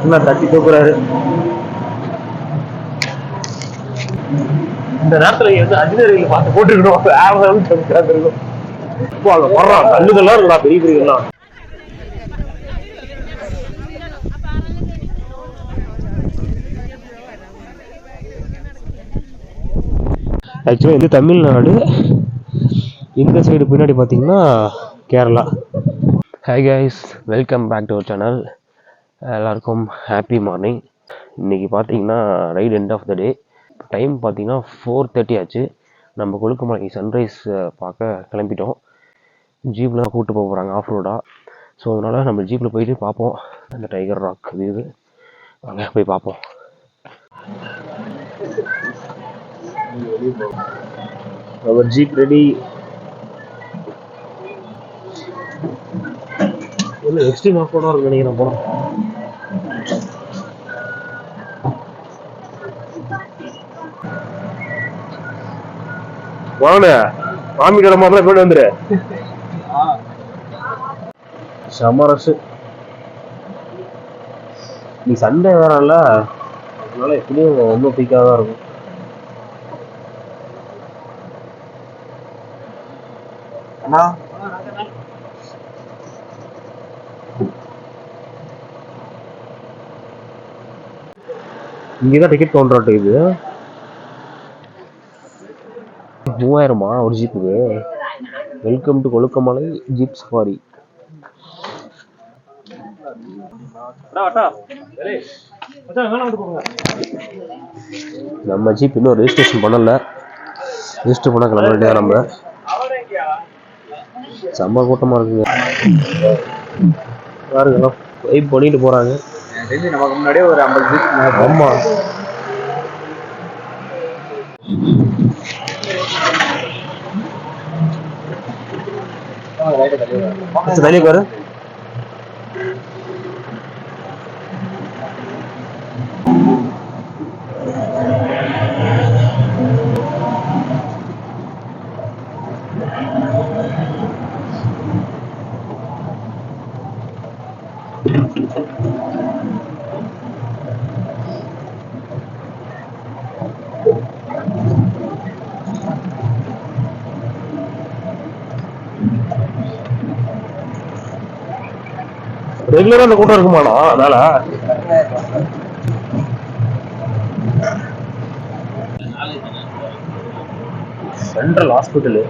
என்ன தட்டி தூக்குறாரு. இந்த நேரத்துல வந்து அஜினரியில் பார்த்து போட்டுக்கணும். இருக்கும் வர்றான் கல்லுகள்லாம் இருக்குடா, பெரிய பெரியலாம். ஆக்சுவலாக இது தமிழ்நாடு. இந்த சைடு பின்னாடி பார்த்தீங்கன்னா Kerala. Hi guys, welcome back to our channel. எல்லாருக்கும் ஹாப்பி மார்னிங். இன்றைக்கி பார்த்தீங்கன்னா right end of the day. Time பார்த்தீங்கன்னா 4:30 ஆச்சு. நம்ம கொழுக்குமலை சன்ரைஸ் பார்க்க கிளம்பிட்டோம். ஜீப்பில் தான் கூப்பிட்டு போக போகிறாங்க ஆஃப் ரோடாக. ஸோ அதனால் நம்ம ஜீப்பில் போயிட்டு பார்ப்போம் அந்த டைகர் ராக் வியூ. வாங்க போய் பார்ப்போம். அவர் ஜீப் ரெடி. எக்ஸ்ட்ரீம் ஆஃப் ரோடாக இருக்கு நினைக்கிறேன். போனோம் வாங்க, மாமி கடை மாதிரி போயிட்டு வந்துரு. செம ரஷ். நீ சண்டே வேறல்ல, அதனால எப்படியும் ரொம்ப பீக்காக தான் இருக்கும். அண்ணா இங்கதான் டிக்கெட் கவுண்டர். இது 3000 ஒரு ஜீப்புக்கு. Welcome to Kolukkumalai jeep safari. நம்ம ஜீப் இன்னும் ரெஜிஸ்ட்ரேஷன் பண்ணல. ரெஜிஸ்டர் பண்ண கிளம்ப வேண்டியதா. நம்ம செம்ம கூட்டமா இருக்குங்க. பாருங்க, வெயிட் பண்ணிட்டு போறாங்க. நமக்கு முன்னாடியே ஒரு 50 ஜீப். ஆமா, தள்ளி பாரு. ரெகுலரா அந்த கூட்டம் இருக்குமாண்ணா? அதனால சென்ட்ரல் ஹாஸ்பிட்டலு.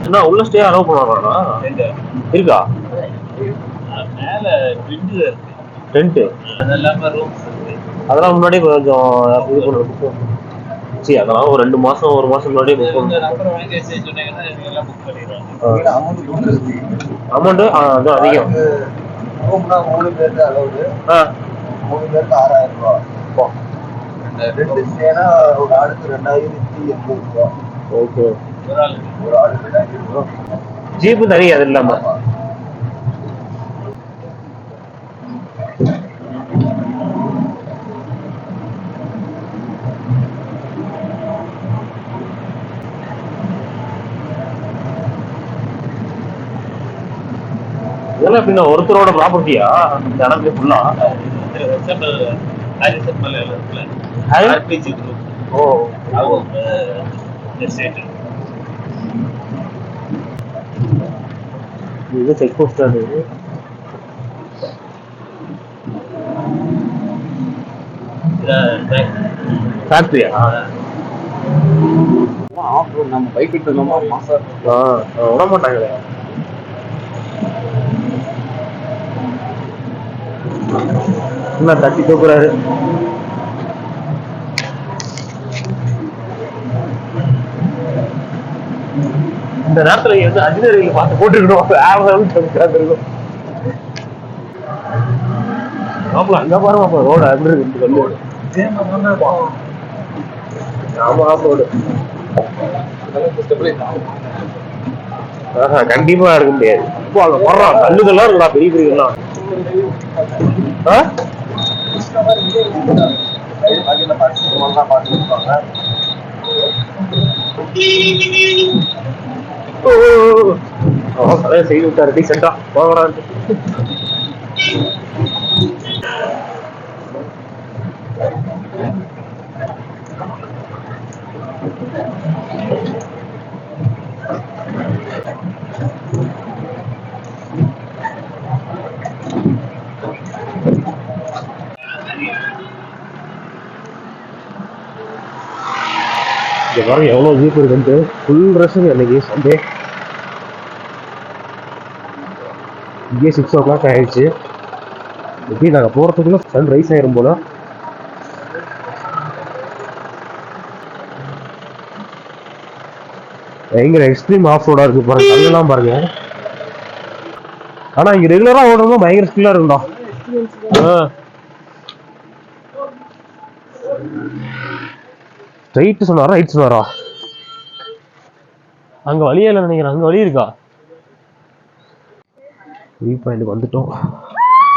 என்ன உள்ள ஸ்டே அலோவ் பண்ணுவாங்களா? இருக்கா? டென்ட் அதெல்லாம் முன்னாடி கொஞ்சம் இது பண்ணுறது. சரி, அதெல்லாம் ஒரு 2 மாசம் 1 மாசம் முன்னாடி அமௌண்ட் அதுவும் அதிகம். 3 பேருக்கு அளவு. 3 பேருக்கு 6000 ரூபா. 2 ஸ்டேனா ஒரு ஆளுக்கு 2880 ரூபா. ஓகே, ஒரு ஆளுக்கு 2000 ரூபா. ஜீப்பு தனி அது இல்லாம. இதெல்லாம் எப்படின்னா ஒருத்தரோட ப்ராப்பர்ட்டியா இந்த இடத்துல ஃபுல்லா? இது செக் போஸ்ட். ஃபேக்டரியா? நம்ம பைக் எடுத்துக்கோமா மாசம் விட மாட்டாங்களே. என்ன தட்டி தூக்குறாரு. இந்த நேரத்துல வந்து அஜினரியில் பார்த்து போட்டுக்கணும். இருக்கும் அங்க பாருமா ரோடு அப்படி இருக்கு. ஆமா, ஆஃப் ரோடு. கண்டிப்பா எடுக்க முடியாது. அங்க போடுறான் கல்லுகள்லாம் இருக்குடா, பெரிய பெரியலாம். செய்து விட்டாரு டீசெண்டா போகலாம். இங்க பாருங்க எவ்வளவு ஜீப் இருக்குன்ட்டு. ஃபுல் ரஷ் அன்னைக்கு சண்டே. இங்கே 6 o'clock ஆயிடுச்சு. எப்படி நாங்கள் போகிறதுக்குள்ள சன் ரைஸ் ஆயிரும் போல. பயங்கர எக்ஸ்ட்ரீம் ஆஃப் ரோடா இருக்கு பாருங்க, கல்லெல்லாம் பாருங்க. ஆனா இங்க ரெகுலரா ஓடுறதும் பயங்கர ஸ்பீடா இருக்கும்டா. ஸ்ட்ரைட் சொன்னாரா ரைட் சொன்னாரா? அங்க வழியே இல்லை நினைக்கிறேன். அங்க வழி இருக்கா? வியூ பாயிண்ட் வந்துட்டோம்.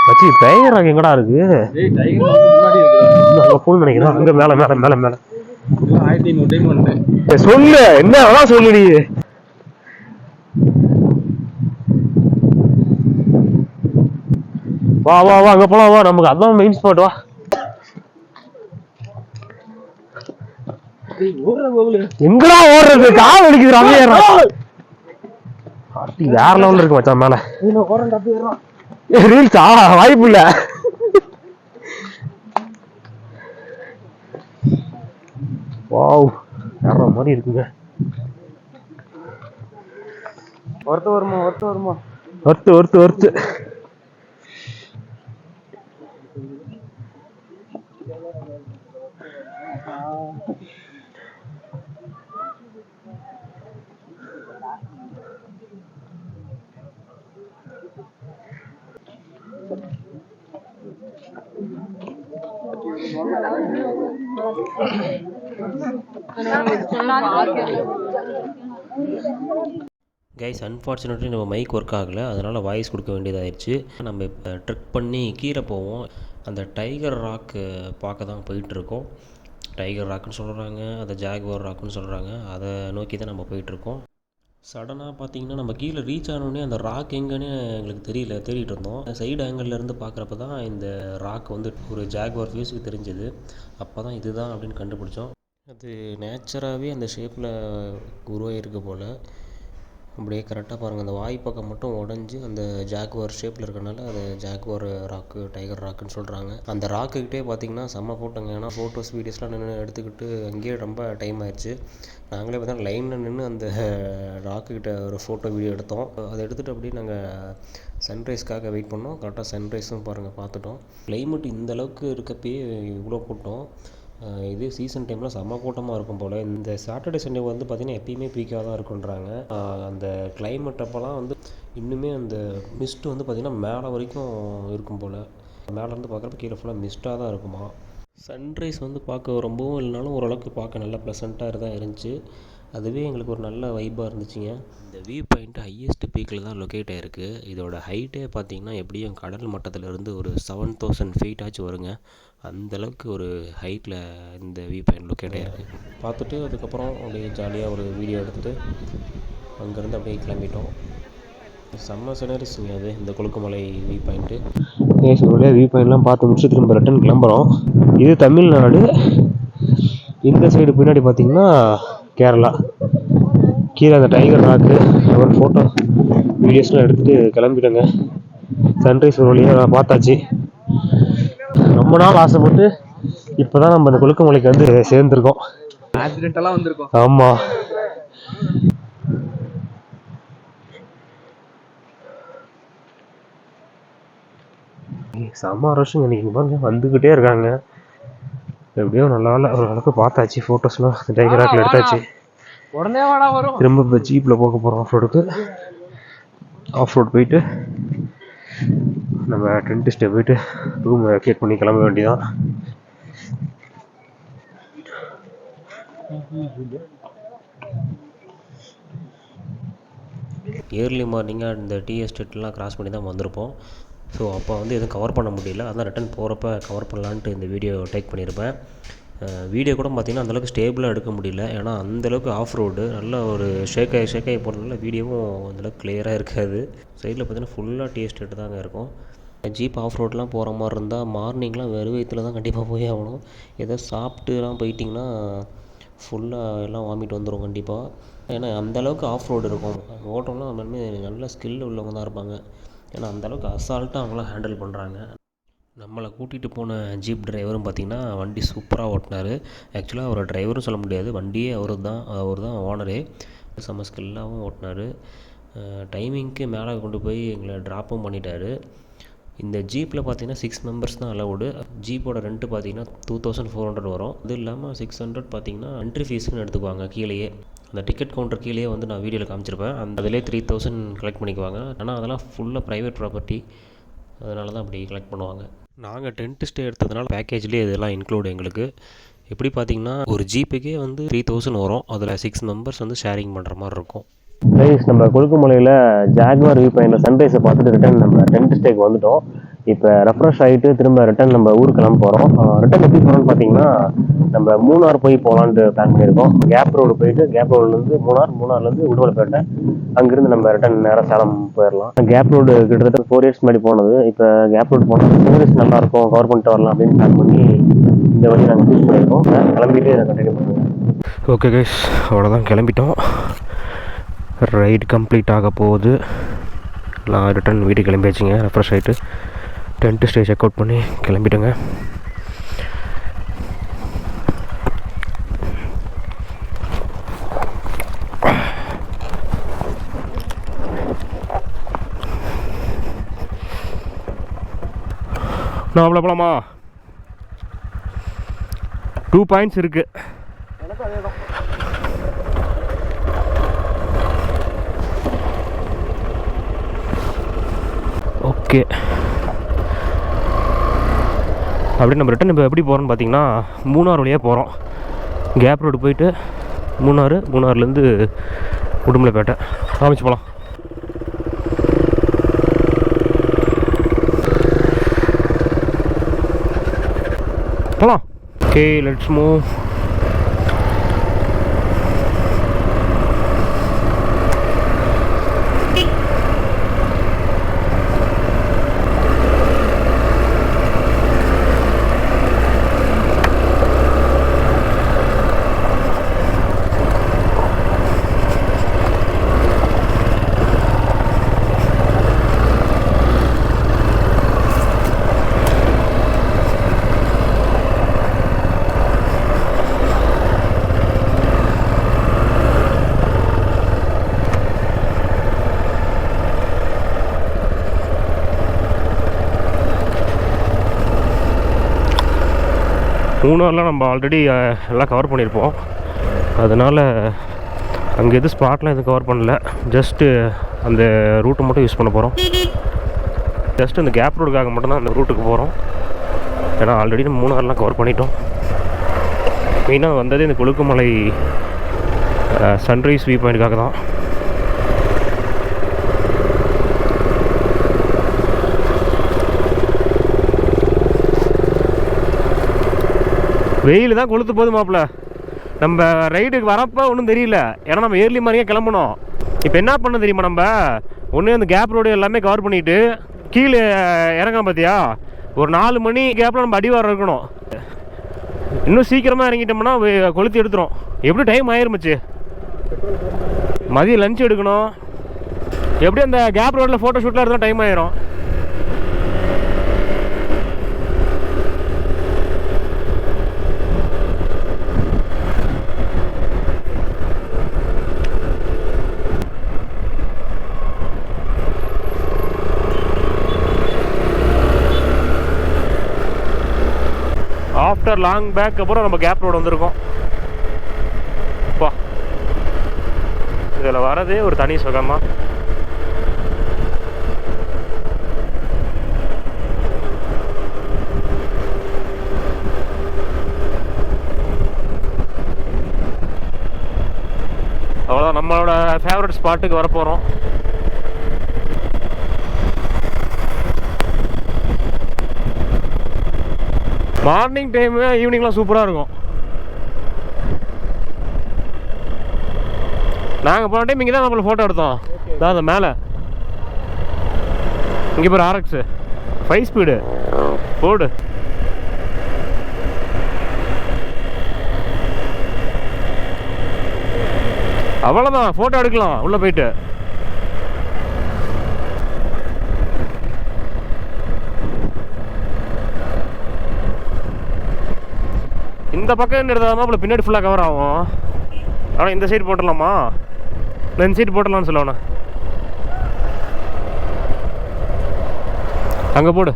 மச்சி டைகர் எங்கடா இருக்கு? ஃபுல் நினைக்கிறேன். அங்க மேல மேல மேல மேல. 1500 டைம் வந்துட்டேன். சொல்லு என்ன வேணா சொல்லு நீ. வா வா வா அங்க போலாம் வா. நமக்கு அதான் மெயின் ஸ்பாட். வா. எங்கடா ஓடுறது? கால் அடிக்குது. வேற லெவல்ல இருக்கு மச்சான் மேல. ரீல்ஸா? வாய்ப்பு இல்ல. வாவ் வேற மாதிரி இருக்குங்க. ஒர்த்து கைஸ், அன்ஃபார்ச்சுனேட்லி நம்ம மைக் ஒர்க் ஆகலை. அதனால் வாய்ஸ் கொடுக்க வேண்டியதாகிடுச்சு. நம்ம இப்போ ட்ரெக் பண்ணி கீழே போவோம். அந்த டைகர் ராக்கு பார்க்க தான் போயிட்டுருக்கோம். டைகர் ராக்குன்னு சொல்கிறாங்க, அதை ஜாகுவார் ராக்குன்னு சொல்கிறாங்க. அதை நோக்கி தான் நம்ம போயிட்டுருக்கோம். சடனாக பார்த்தீங்கன்னா நம்ம கீழே ரீச் ஆனோடனே அந்த ராக் எங்கன்னு எங்களுக்கு தெரியல, தேடிட்டு இருந்தோம். சைடு ஆங்கிள்லேருந்து பார்க்குறப்ப தான் இந்த ராக் வந்து ஒரு ஜாகுவார் ஃபேஸுக்கு தெரிஞ்சது. அப்போ தான் இதுதான் அப்படின்னு கண்டுபிடிச்சோம். அது நேச்சராகவே அந்த ஷேப்பில் உருவாகிருக்கு போல். அப்படியே கரெக்டாக பாருங்கள், அந்த வாய் பக்கம் மட்டும் உடஞ்சி அந்த ஜாகுவார் ஷேப்பில் இருக்கனால அது ஜாகுவார் ராக்கு, டைகர் ராக்குன்னு சொல்கிறாங்க. அந்த ராக்குக்கிட்டே பார்த்திங்கன்னா செம்ம போட்டோங்க. ஏன்னா ஃபோட்டோஸ் வீடியோஸ்லாம் நின்று எடுத்துக்கிட்டு அங்கேயே ரொம்ப டைம் ஆயிடுச்சு. நாங்களே பார்த்தா லைனில் நின்று அந்த ராக்குக்கிட்ட ஒரு ஃபோட்டோ வீடியோ எடுத்தோம். அதை எடுத்துகிட்டு அப்படியே நாங்கள் சன்ரைஸ்க்காக வெயிட் பண்ணோம். கரெக்டாக சன்ரைஸும் பாருங்கள் பார்த்துட்டோம். கிளைமேட் இந்தளவுக்கு இருக்கப்பயே இவ்வளோ கூட்டம். இதே சீசன் டைமில் செம்ம கூட்டமாக இருக்கும் போல். இந்த சாட்டர்டே சண்டே வந்து பார்த்திங்கன்னா எப்பயுமே பீக்காக தான் இருக்குன்றாங்க. அந்த கிளைமேட் அப்போலாம் வந்து இன்னுமே அந்த மிஸ்ட்டு வந்து பார்த்திங்கன்னா மேலே வரைக்கும் இருக்கும் போல். மேலேருந்து பார்க்குறப்ப கீழே ஃபுல்லாக மிஸ்ட்டாக தான் இருக்குமா. சன்ரைஸ் வந்து பார்க்க ரொம்பவும் இல்லைனாலும் ஓரளவுக்கு பார்க்க நல்லா ப்ளசண்ட்டாக தான் இருந்துச்சு. அதுவே எங்களுக்கு ஒரு நல்ல வைப்பாக இருந்துச்சுங்க. இந்த வியூ பாயிண்ட் ஹையஸ்ட் பீக்கில் தான் லொக்கேட் ஆகிருக்கு. இதோட ஹைட்டே பார்த்திங்கன்னா எப்படியும் கடல் மட்டத்திலேருந்து ஒரு 7000 feet ஆச்சு வருங்க. அந்தளவுக்கு ஒரு ஹைட்டில் இந்த வியூ பாயிண்ட் லொக்கேட் ஆகிருக்கு. பார்த்துட்டு அதுக்கப்புறம் அப்படியே ஜாலியாக ஒரு வீடியோ எடுத்துகிட்டு அங்கேருந்து அப்படியே கிளம்பிட்டோம். செம்ம சினரிஸுங்க அது, இந்த கொழுக்குமலை வியூ பாயிண்ட்டு. நேஷனோடைய வியூ பாயிண்ட்லாம் பார்த்து முடிச்சு திரும்ப ரிட்டன் கிளம்புறோம். இது தமிழ்நாடு. இந்த சைடு பின்னாடி பார்த்திங்கன்னா கேரளா. கீழே அந்த டைகர் ராக்கு ஒரு ஃபோட்டோ வீடியோஸ்லாம் எடுத்துகிட்டு கிளம்பிட்டேங்க. சன்ரைஸ் ஒரு வழியாக பார்த்தாச்சு. ரொம்ப நாள் ஆசைப்பட்டு இப்போ தான் நம்ம அந்த கொழுக்குமலைக்கு வந்து சேர்ந்துருக்கோம். ஆக்சிடென்டெல்லாம் வந்திருக்கோம். ஆமாம். செம்ம ரஷ்ஷுங்க இன்னைக்கு பாருங்க, வந்துக்கிட்டே இருக்காங்க. எப்படியோ நல்லா ஒரு அளவுக்கு பார்த்தாச்சு. ஃபோட்டோஸ்லாம் டைகர் ராக்கில் எடுத்தாச்சு. உடனே வரும். திரும்ப இப்போ ஜீப்பில் போக போகிறோம் ஆஃப் ரோடுக்கு. ஆஃப் ரோடு போயிட்டு நம்ம டென்ட் ஸ்டே போயிட்டு ரூம் வெக்கேட் பண்ணி கிளம்ப வேண்டியதான். ஏர்லி மார்னிங்காக இந்த டீ எஸ்டேட்லாம் கிராஸ் பண்ணி தான் வந்திருப்போம். ஸோ அப்போ வந்து எதுவும் கவர் பண்ண முடியல, அதான் ரிட்டன் போகிறப்ப கவர் பண்ணலான்ட்டு இந்த வீடியோ டேக் பண்ணியிருப்பேன். வீடியோ கூட பார்த்திங்கன்னா அந்தளவுக்கு ஸ்டேபிளாக எடுக்க முடியல, ஏன்னா அந்தளவுக்கு ஆஃப் ரோடு நல்ல ஒரு ஷேக்காகி போகிறதுனால வீடியோவும் அந்தளவுக்கு கிளியராக இருக்காது. சைடில் பார்த்திங்கன்னா ஃபுல்லாக டீ எஸ்டேட்டு தாங்க இருக்கும். ஜீப் ஆஃப் ரோட்லாம் போகிற மாதிரி இருந்தால் மார்னிங்லாம் வெறும் வயிற்றுல தான் கண்டிப்பாக போய் ஆகணும். ஏதோ சாப்பிட்டுலாம் போயிட்டிங்கன்னா ஃபுல்லாக எல்லாம் வாமிட் வந்துடும் கண்டிப்பாக. ஏன்னா அந்தளவுக்கு ஆஃப் ரோடு இருக்கும். ஓட்டம்லாம் எல்லாருமே நல்ல ஸ்கில் உள்ளவங்க தான் இருப்பாங்க, ஏன்னா அந்தளவுக்கு அசால்ட்டாக அவங்களாம் ஹேண்டில் பண்ணுறாங்க. நம்மளை கூட்டிகிட்டு போன ஜீப் டிரைவரும் பார்த்திங்கன்னா வண்டி சூப்பராக ஓட்டினார். ஆக்சுவலாக அவரை டிரைவரும் சொல்ல முடியாது, வண்டியே அவர் தான் ஓனரே. செம்ம ஸ்கில்லாகவும் ஓட்டினார். டைமிங்க்கு மேலே கொண்டு போய் எங்களை ட்ராப்பும் பண்ணிட்டார். இந்த ஜீப்பில் பார்த்திங்கன்னா 6 மெம்பர்ஸ் தான் அலவுடு. ஜீப்போட ரெண்ட்டு பார்த்திங்கன்னா 2400 வரும். அது இல்லாமல் 600 பார்த்திங்கன்னா என்ட்ரி ஃபீஸ்னு எடுத்துக்குவாங்க கீழேயே. அந்த டிக்கெட் கவுண்டர் கீழேயே வந்து நான் வீடியோவில் காமிச்சிருப்பேன். அதிலே 3000 கலெக்ட் பண்ணிக்குவாங்க. ஆனால் அதெல்லாம் ஃபுல்லாக ப்ரைவேட் ப்ராப்பர்ட்டி, அதனால தான் அப்படி கலெக்ட் பண்ணுவாங்க. நாங்கள் டென்ட் ஸ்டே எடுத்ததுனால பேக்கேஜ்லேயே இதெல்லாம் இன்க்ளூட் எங்களுக்கு. எப்படி பார்த்திங்கன்னா ஒரு ஜீப்புக்கே வந்து 3000 வரும். அதில் 6 மெம்பர்ஸ் வந்து ஷேரிங் பண்ணுற மாதிரி இருக்கும். ப்ளீஸ், நம்ம கொழுக்குமலையில் ஜாக்வார் வியூ பாயிண்டில் சன்ரைஸை பார்த்துட்டு ரிட்டன் நம்ம டென்ட் ஸ்டேக்கு வந்துவிட்டோம். இப்போ ரெஃப்ரெஷ் ஆகிட்டு திரும்ப ரிட்டன் நம்ம ஊருக்கு கிளம்ப போகிறோம். ரிட்டன் எப்படி போகிறோம்னு பார்த்தீங்கன்னா, நம்ம மூணார் போய் போகலான்ட்டு பிளான் பண்ணியிருக்கோம். கேப் ரோடு போயிட்டு கேப் ரோடுலேருந்து மூணார்லேருந்து உடுமலைப்பேட்டை, அங்கேருந்து நம்ம ரிட்டன் நேராக சேலம் போயிடலாம். கேப் ரோடு கிட்டத்தட்ட 4 இயர்ஸ் முன்னாடி போனது. இப்போ கேப் ரோடு போனால் டூரிஸ்ட் நல்லாயிருக்கும், கவர் பண்ணிட்டு வரலாம் அப்படின்னு பிளான் பண்ணி இந்த வழி நாங்கள் சூஸ் பண்ணியிருக்கோம். கிளம்பிட்டு அதை கண்டினியூ பண்ணுவோம். ஓகே கைஸ், அவ்வளோதான், கிளம்பிட்டோம். ரைடு கம்ப்ளீட் ஆக போகுது. நான் ரிட்டன் வீட்டுக்கு கிளம்பியாச்சுங்க. ரெஃப்ரெஷ் ஆகிட்டு டென்ட்டு ஸ்டே செக் அவுட் பண்ணி கிளம்பிட்டேங்க. நான் அவ்வளோ போலாமா? 2 பாயிண்ட்ஸ் இருக்குது. ஓகே, அப்படி நம்ம ரிட்டன் இப்போ எப்படி போகிறோன்னு பார்த்தீங்கன்னா, மூணார் வழியாக போகிறோம். கேப் ரோடு போயிட்டு மூணார்லேருந்து உடுமலைப்பேட்டை காமிச்சு போகலாம். போகலாம். Okay, let's move. மூணார்லாம் நம்ம ஆல்ரெடி எல்லாம் கவர் பண்ணியிருப்போம், அதனால் அங்கே எதுவும் ஸ்பாட்லாம் எதுவும் கவர் பண்ணல. ஜஸ்ட்டு அந்த ரூட்டை மட்டும் யூஸ் பண்ண போகிறோம். ஜஸ்ட் அந்த கேப் ரோடுக்காக மட்டும்தான் அந்த ரூட்டுக்கு போகிறோம், ஏன்னா ஆல்ரெடி நம்ம மூணார்லாம் கவர் பண்ணிட்டோம். மெயினாக வந்தது இந்த கொழுக்குமலை சன்ரைஸ் வியூ பாயிண்ட்டுக்காக தான். வெயில் தான் கொளுத்து போது மாப்பிள்ள. நம்ம ரைடுக்கு வரப்போ ஒன்றும் தெரியல, ஏன்னா நம்ம ஏர்லி மாதிரியே கிளம்பணும். இப்போ என்ன பண்ண தெரியுமா, நம்ம ஒன்று அந்த கேப் ரோடு எல்லாமே கவர் பண்ணிவிட்டு கீழே இறங்கணும் பார்த்தியா, ஒரு 4 மணி கேப்பில் நம்ம அடிவாரம் இருக்கணும். இன்னும் சீக்கிரமாக இறங்கிட்டோம்னா கொளுத்தி எடுத்துரும். எப்படி டைம் ஆயிருந்துச்சு, மதியம் லஞ்ச் எடுக்கணும். எப்படி அந்த கேப் ரோட்டில் ஃபோட்டோ ஷூட்லாம் இருந்தால் டைம் ஆயிரும். ஆஃப்டர் லாங் பேக் அப்புறம் நம்ம கேப் ரோடு வந்திருக்கோம். அப்பா, இதில் வரதே ஒரு தனி சுகம்தான். அவ்வளோதான், நம்மளோட ஃபேவரட் ஸ்பாட்டுக்கு வர போகிறோம். மார்னிங் டைமு ஈவினிங்லாம் சூப்பராக இருக்கும். நாங்கள் போன டைம் இங்கே தான் நம்மள ஃபோட்டோ எடுத்தோம். தான் அந்த மேலே இங்கே பேர் RX 5 ஸ்பீடு போடு. அவ்வளோதான், ஃபோட்டோ எடுக்கலாம் உள்ளே போயிட்டு. இந்த பக்கம் எடுத்தால் அப்படி பின்னாடி ஃபுல்லாக கவர் ஆகும். ஆனால் இந்த சைடு போட்டுடலாமா? இந்த சைடு போட்டுடலான்னு சொல்லுவாண்ணா. அங்கே போடு.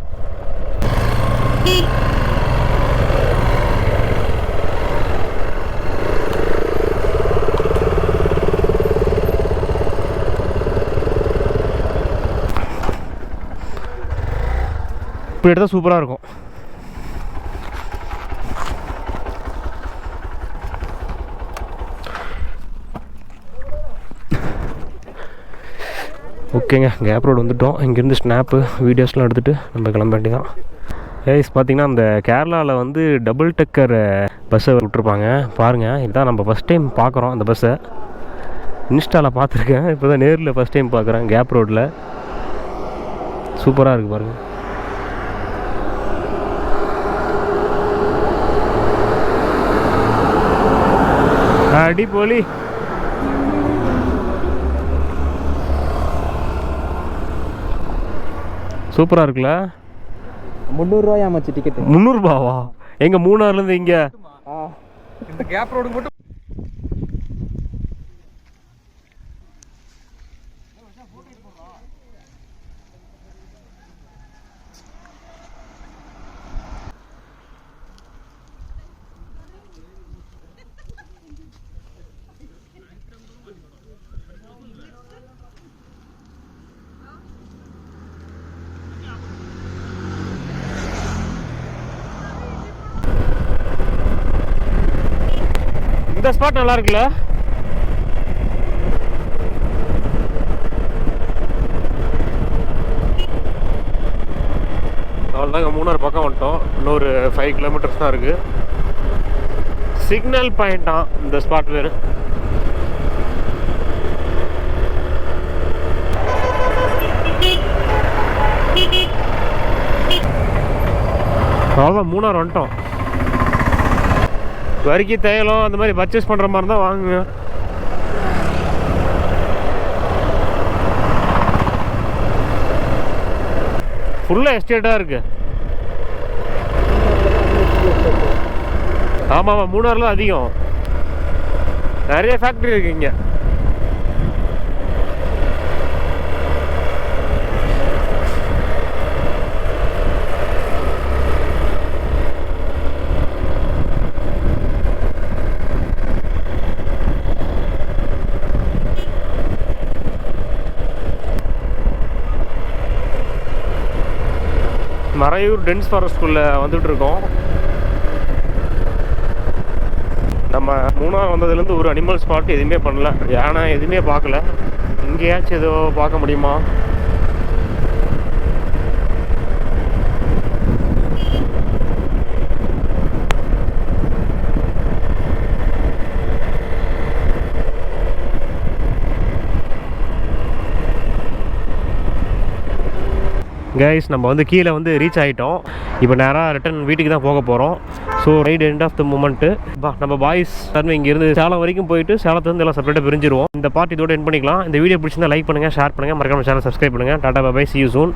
இப்படி எடுத்தால் சூப்பராக இருக்கும். ஓகேங்க, கேப் ரோடு வந்துவிட்டோம். இங்கேருந்து ஸ்னாப்பு வீடியோஸ்லாம் எடுத்துகிட்டு நம்ம கிளம்ப வேண்டியதான். கைஸ் பார்த்தீங்கன்னா அந்த கேரளாவில் வந்து டபுள் டெக்கர் பஸ்ஸை விட்டுருப்பாங்க பாருங்கள். இதுதான் நம்ம ஃபஸ்ட் டைம் பார்க்குறோம் அந்த பஸ்ஸை. இன்ஸ்டாவில் பார்த்துருக்கேன், இப்போ தான் நேரில் ஃபஸ்ட் டைம் பார்க்குறேன். கேப் ரோட்டில் சூப்பராக இருக்குது பாருங்கள். அடிப்பொலி. சூப்பராக இருக்குல்ல? 300 ரூபாயா மச்சி டிக்கெட்? 300 ரூபாவா? எங்க மூணார்லேருந்து இங்கே இந்த கேப் ரோடு மட்டும் இந்த ஸ்பாட் நல்லா இருக்குல்ல? அவ்வளோதாங்க, மூணார் பக்கம் வந்துட்டோம். இன்னொரு 5 கிலோமீட்டர்ஸ் தான் இருக்குது. சிக்னல் பாயிண்டா இந்த ஸ்பாட் வேறு. அவ்வளோதான், மூணார் வந்துட்டோம். வரிக்கி தைலம் அந்த மாதிரி பர்ச்சேஸ் பண்ணுற மாதிரி தான் வாங்குங்க. ஃபுல்லாக எஸ்டேட்டாக இருக்குது. ஆமாம் ஆமாம், மூணாரில் அதிகம், நிறைய ஃபேக்ட்ரி இருக்குது இங்கே. மறையூர் டென்ஸ் ஃபாரஸ்ட்குள்ளே வந்துட்டு இருக்கோம். நம்ம மூணார் வந்ததுலேருந்து ஒரு அனிமல் ஸ்பாட் எதுவுமே பண்ணல, யானை எதுவுமே பார்க்கல. இங்கேயாச்சும் ஏதோ பார்க்க முடியுமா? கைஸ் நம்ம வந்து கீழே வந்து ரீச் ஆகிட்டோம். இப்போ நேராக ரிட்டன் வீட்டுக்கு தான் போக போகிறோம். So right end of the moment நம்ம பாய்ஸ் எல்லாருமே இங்கேருந்து சேலம் வரைக்கும் போயிட்டு சேலத்துலேருந்து எல்லாம் செப்பரேட்டாக பிரிஞ்சிருவோம். இந்த பார்ட்டி இதோட எண்ட் பண்ணிக்கலாம். இந்த வீடியோ பிடிச்சிருந்தா லைக் பண்ணுங்கள், ஷேர் பண்ணுங்கள், மறக்காம சேனல் சப்ஸ்கிரைப் பண்ணுங்கள். Tata bye, see you soon.